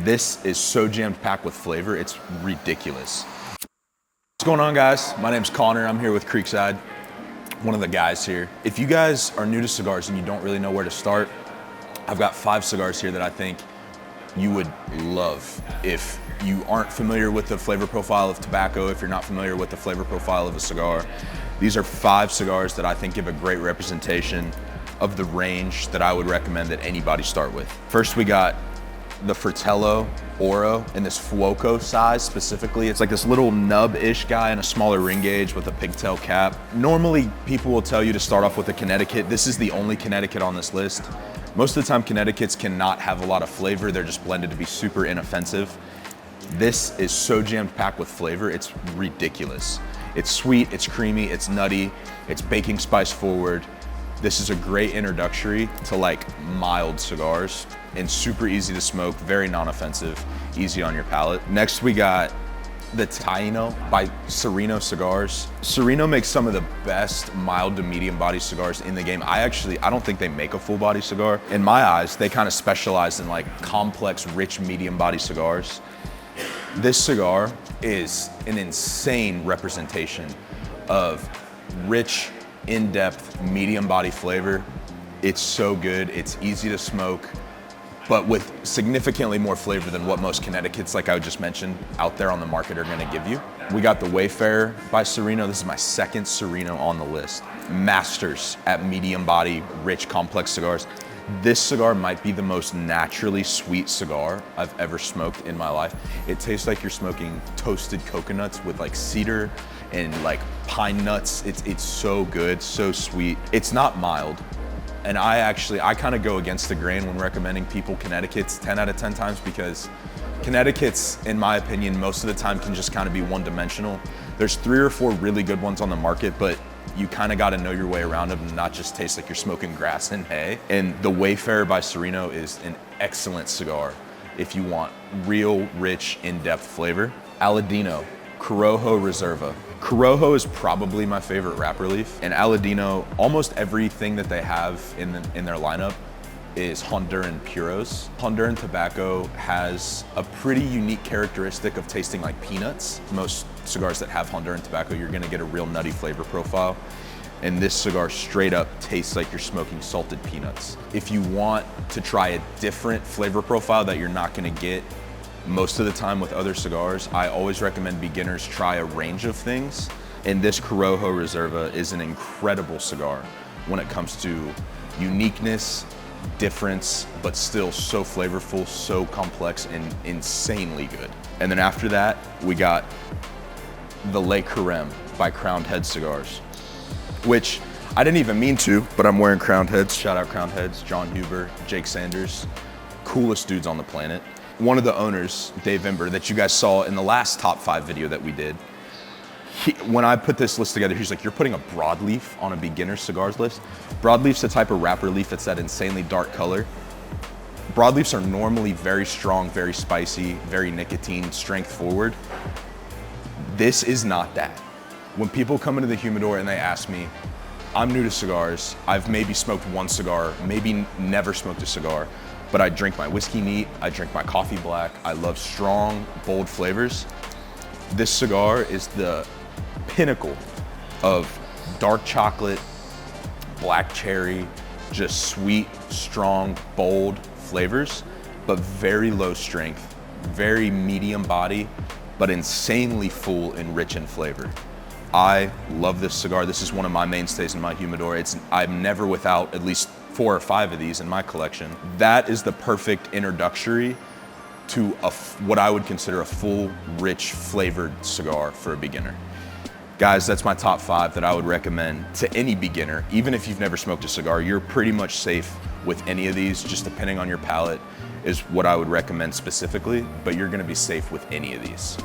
This is so jammed packed with flavor, it's ridiculous. What's going on, guys? My name's Connor. I'm here with Creekside, one of the guys here. If you guys are new to cigars and you don't really know where to start, I've got 5 cigars here that I think you would love. If you aren't familiar with the flavor profile of tobacco, if you're not familiar with the flavor profile of a cigar, these are 5 cigars that I think give a great representation of the range that I would recommend that anybody start with. First, we got the Fratello Oro in this Fuoco size specifically. It's like this little nub-ish guy in a smaller ring gauge with a pigtail cap. Normally, people will tell you to start off with a Connecticut. This is the only Connecticut on this list. Most of the time, Connecticut's cannot have a lot of flavor. They're just blended to be super inoffensive. This is so jammed packed with flavor, it's ridiculous. It's sweet, it's creamy, it's nutty, it's baking spice forward. This is a great introductory to like mild cigars and super easy to smoke, very non-offensive, easy on your palate. Next, we got the Taino by Serino Cigars. Serino makes some of the best mild to medium body cigars in the game. I don't think they make a full body cigar. In my eyes, they kind of specialize in like complex, rich, medium body cigars. This cigar is an insane representation of rich, in-depth, medium body flavor. It's so good, it's easy to smoke, but with significantly more flavor than what most Connecticut's, like I just mentioned, out there on the market are gonna give you. We got the Wayfarer by Serino. This is my 2nd Serino on the list. Masters at medium body, rich, complex cigars. This cigar might be the most naturally sweet cigar I've ever smoked in my life. It tastes like you're smoking toasted coconuts with like cedar and like pine nuts. It's so good, so sweet. It's not mild. And I kind of go against the grain when recommending people Connecticut's 10 out of 10 times, because Connecticut's, in my opinion, most of the time can just kind of be one-dimensional. There's 3 or 4 really good ones on the market, but you kind of got to know your way around them and not just taste like you're smoking grass and hay. And the Wayfarer by Serino is an excellent cigar if you want real, rich, in-depth flavor. Aladino, Corojo Reserva. Corojo is probably my favorite wrapper leaf, and Aladino, almost everything that they have in their lineup is Honduran puros. Honduran tobacco has a pretty unique characteristic of tasting like peanuts. Most cigars that have Honduran tobacco, you're gonna get a real nutty flavor profile. And this cigar straight up tastes like you're smoking salted peanuts. If you want to try a different flavor profile that you're not gonna get most of the time with other cigars, I always recommend beginners try a range of things. And this Corojo Reserva is an incredible cigar when it comes to uniqueness, difference, but still so flavorful, so complex, and insanely good. And then after that, we got the Careme by Crowned Head Cigars, which I didn't even mean to, but I'm wearing Crowned Heads. Shout out Crowned Heads, John Huber, Jake Sanders, coolest dudes on the planet. One of the owners, Dave Ember, that you guys saw in the last top 5 video that we did, when I put this list together, he's like, you're putting a broadleaf on a beginner cigars list? Broadleaf's the type of wrapper leaf that's that insanely dark color. Broadleafs are normally very strong, very spicy, very nicotine, strength forward. This is not that. When people come into the humidor and they ask me, I'm new to cigars, I've maybe smoked 1 cigar, maybe never smoked a cigar, but I drink my whiskey neat, I drink my coffee black, I love strong, bold flavors. This cigar is the pinnacle of dark chocolate, black cherry, just sweet, strong, bold flavors, but very low strength, very medium body, but insanely full and rich in flavor. I love this cigar. This is one of my mainstays in my humidor. I'm never without at least 4 or 5 of these in my collection. That is the perfect introductory to what I would consider a full, rich, flavored cigar for a beginner. Guys, that's my top 5 that I would recommend to any beginner. Even if you've never smoked a cigar, you're pretty much safe with any of these, just depending on your palate is what I would recommend specifically, but you're gonna be safe with any of these.